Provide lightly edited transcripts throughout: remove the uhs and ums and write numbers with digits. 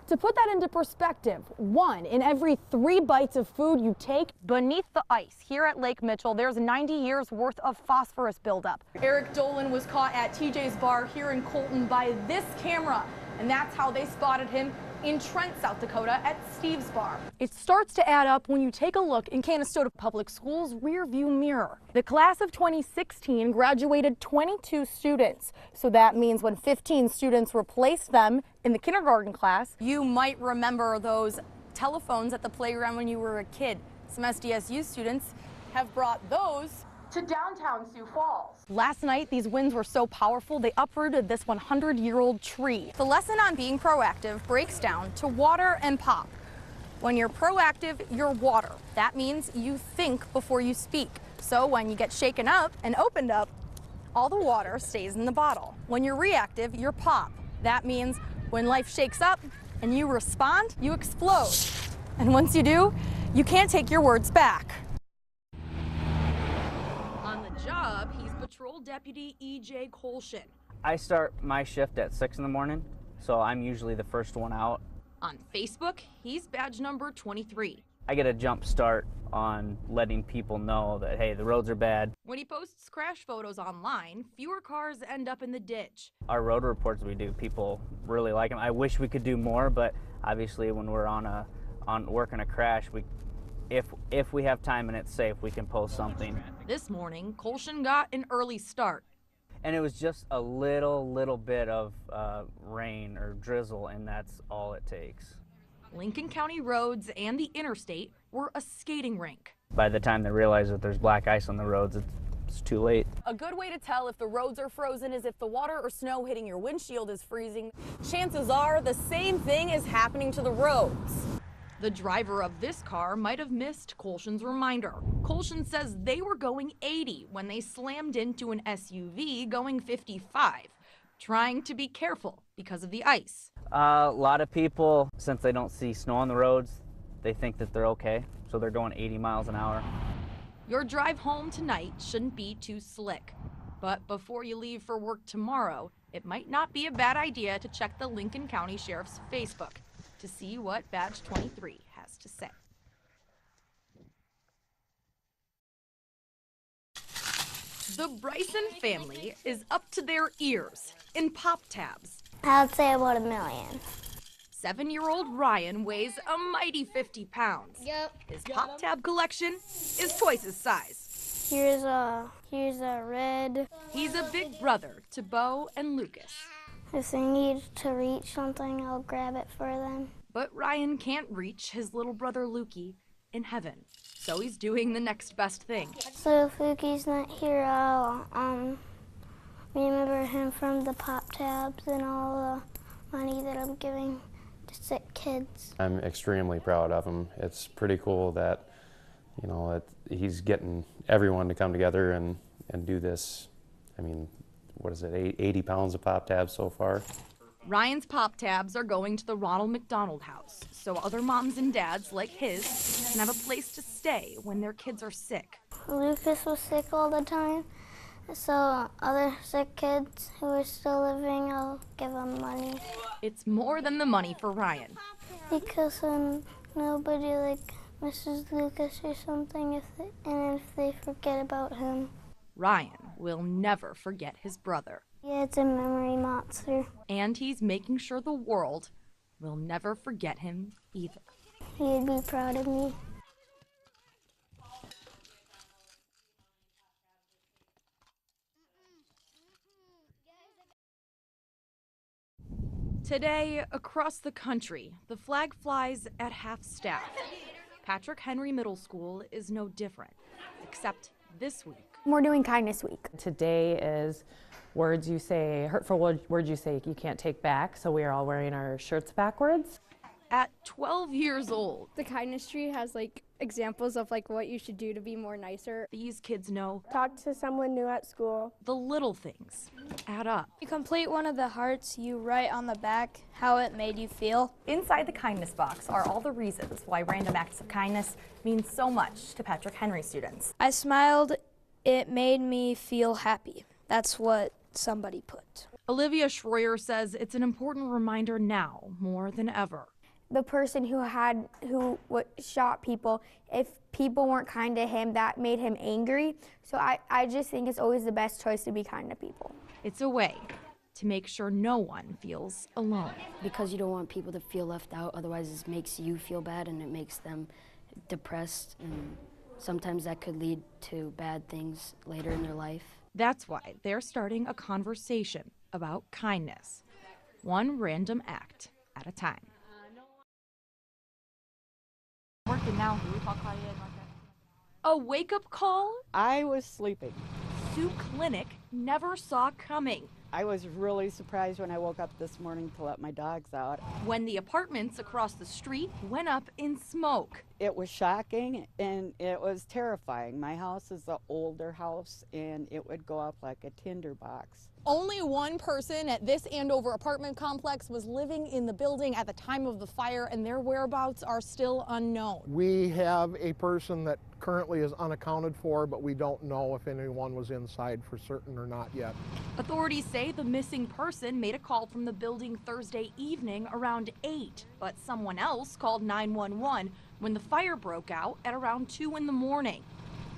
To put that into perspective, 1 in every 3 bites of food you take beneath the ice here at Lake Mitchell, there's 90 years worth of phosphorus buildup. Eric Dolan was caught at TJ's Bar here in Colton by this camera, and that's how they spotted him in Trent, South Dakota at Steve's Bar. It starts to add up when you take a look in Canastota Public Schools' rear view mirror. The class of 2016 graduated 22 students, so that means when 15 students replaced them in the kindergarten class. You might remember those telephones at the playground when you were a kid. Some SDSU students have brought those to downtown Sioux Falls. Last night, these winds were so powerful, they uprooted this 100-year-old tree. The lesson on being proactive breaks down to water and pop. When you're proactive, you're water. That means you think before you speak. So when you get shaken up and opened up, all the water stays in the bottle. When you're reactive, you're pop. That means when life shakes up and you respond, you explode. And once you do, you can't take your words back. Job, he's Patrol Deputy E.J. Colshin. I start my shift at 6 in the morning, so I'm usually the first one out. On Facebook, he's badge number 23. I get a jump start on letting people know that, hey, the roads are bad. When he posts crash photos online, fewer cars end up in the ditch. Our road reports we do, people really like them. I wish we could do more, but obviously when we're on working a crash, if we have time and it's safe, we can post something. This morning, Colshin got an early start. And it was just a little bit of rain or drizzle, and that's all it takes. Lincoln County roads and the interstate were a skating rink. By the time they realize that there's black ice on the roads, it's too late. A good way to tell if the roads are frozen is if the water or snow hitting your windshield is freezing. Chances are the same thing is happening to the roads. The driver of this car might have missed Colshin's reminder. Colshin says they were going 80 when they slammed into an SUV going 55, trying to be careful because of the ice. A lot of people, since they don't see snow on the roads, they think that they're okay, so they're going 80 miles an hour. Your drive home tonight shouldn't be too slick, but before you leave for work tomorrow, it might not be a bad idea to check the Lincoln County Sheriff's Facebook to see what badge 23 has to say. The Bryson family is up to their ears in pop tabs. I'd say about 1 million. 7-year-old Ryan weighs a mighty 50 pounds. Yep. His pop tab collection is twice his size. Here's a red. He's a big brother to Bo and Lucas. If they need to reach something, I'll grab it for them. But Ryan can't reach his little brother Lukey in heaven, so he's doing the next best thing. So if Lukey's not here, I'll remember him from the pop tabs and all the money that I'm giving to sick kids. I'm extremely proud of him. It's pretty cool that, you know, he's getting everyone to come together and do this. I mean, what is it, 80 pounds of pop tabs so far? Ryan's pop tabs are going to the Ronald McDonald House, so other moms and dads like his can have a place to stay when their kids are sick. Lucas was sick all the time, so other sick kids who are still living, I'll give them money. It's more than the money for Ryan. Because nobody misses Lucas or something, if they forget about him. Ryan will never forget his brother. Yeah, it's a memory monster. And he's making sure the world will never forget him either. He'd be proud of me. Today, across the country, the flag flies at half-staff. Patrick Henry Middle School is no different, except this week. We're doing Kindness Week. Today is words you say, hurtful words you say you can't take back, so we are all wearing our shirts backwards. At 12 years old, the kindness tree has examples of what you should do to be more nicer. These kids know talk to someone new at school. The little things add up. You complete one of the hearts, you write on the back how it made you feel. Inside the kindness box are all the reasons why random acts of kindness mean so much to Patrick Henry students. I smiled, it made me feel happy. That's what somebody put. Olivia Schroyer says it's an important reminder now more than ever. the person who shot people, if people weren't kind to him, that made him angry. So I just think it's always the best choice to be kind to people. It's a way to make sure no one feels alone. Because you don't want people to feel left out, otherwise it makes you feel bad and it makes them depressed, and sometimes that could lead to bad things later in their life. That's why they're starting a conversation about kindness, one random act at a time. A wake-up call I was sleeping. Sue Clinic never saw coming. I was really surprised when I woke up this morning to let my dogs out. When the apartments across the street went up in smoke. It was shocking and it was terrifying. My house is an older house and it would go up like a tinderbox. Only one person at this Andover apartment complex was living in the building at the time of the fire, and their whereabouts are still unknown. We have a person that currently is unaccounted for, but we don't know if anyone was inside for certain or not yet. Authorities say the missing person made a call from the building Thursday evening around 8, but someone else called 911 when the fire broke out at around 2 in the morning.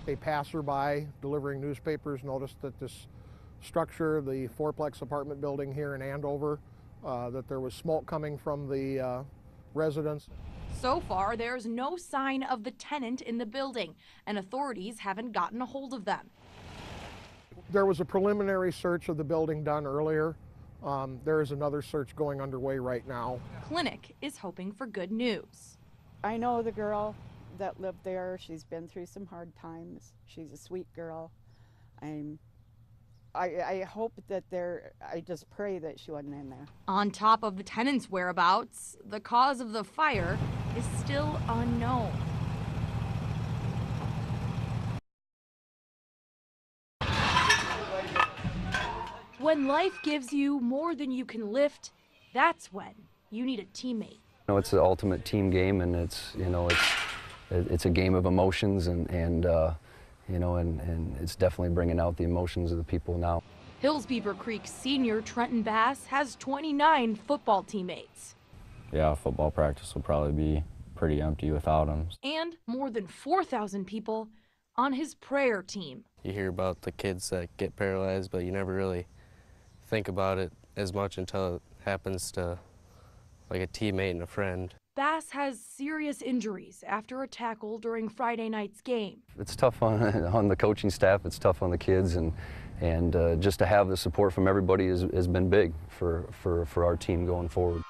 A passerby delivering newspapers noticed that this structure, the fourplex apartment building here in Andover, that there was smoke coming from the residence. So far, there's no sign of the tenant in the building, and authorities haven't gotten a hold of them. There was a preliminary search of the building done earlier. There is another search going underway right now. Clinic is hoping for good news. I know the girl that lived there. She's been through some hard times. She's a sweet girl. I hope that I just pray that she wasn't in there. On top of the tenant's whereabouts, the cause of the fire is still unknown. When life gives you more than you can lift, that's when you need a teammate. You know, it's the ultimate team game, and it's a game of emotions, and it's definitely bringing out the emotions of the people now. Hillsbeaver Creek senior Trenton Bass has 29 football teammates. Yeah, football practice will probably be pretty empty without him. And more than 4,000 people on his prayer team. You hear about the kids that get paralyzed, but you never really think about it as much until it happens to like a teammate and a friend. Bass has serious injuries after a tackle during Friday night's game. It's tough on the coaching staff, it's tough on the kids, and just to have the support from everybody has been big for our team going forward.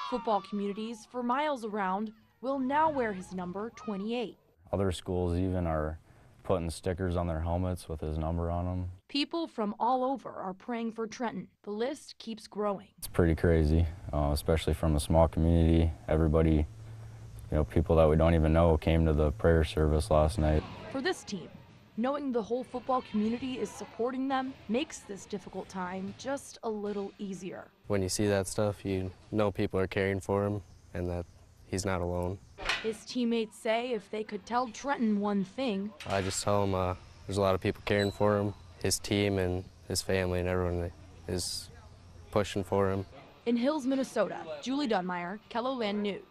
Football communities for miles around will now wear his number 28. Other schools even are putting stickers on their helmets with his number on them. People from all over are praying for Trenton. The list keeps growing. It's pretty crazy, especially from a small community. Everybody, people that we don't even know came to the prayer service last night. For this team, knowing the whole football community is supporting them makes this difficult time just a little easier. When you see that stuff, you know people are caring for him and that he's not alone. His teammates say if they could tell Trenton one thing, I just tell him there's a lot of people caring for him. His team and his family and everyone is pushing for him. In Hills, Minnesota, Julie Dunmire, KELOLAND News.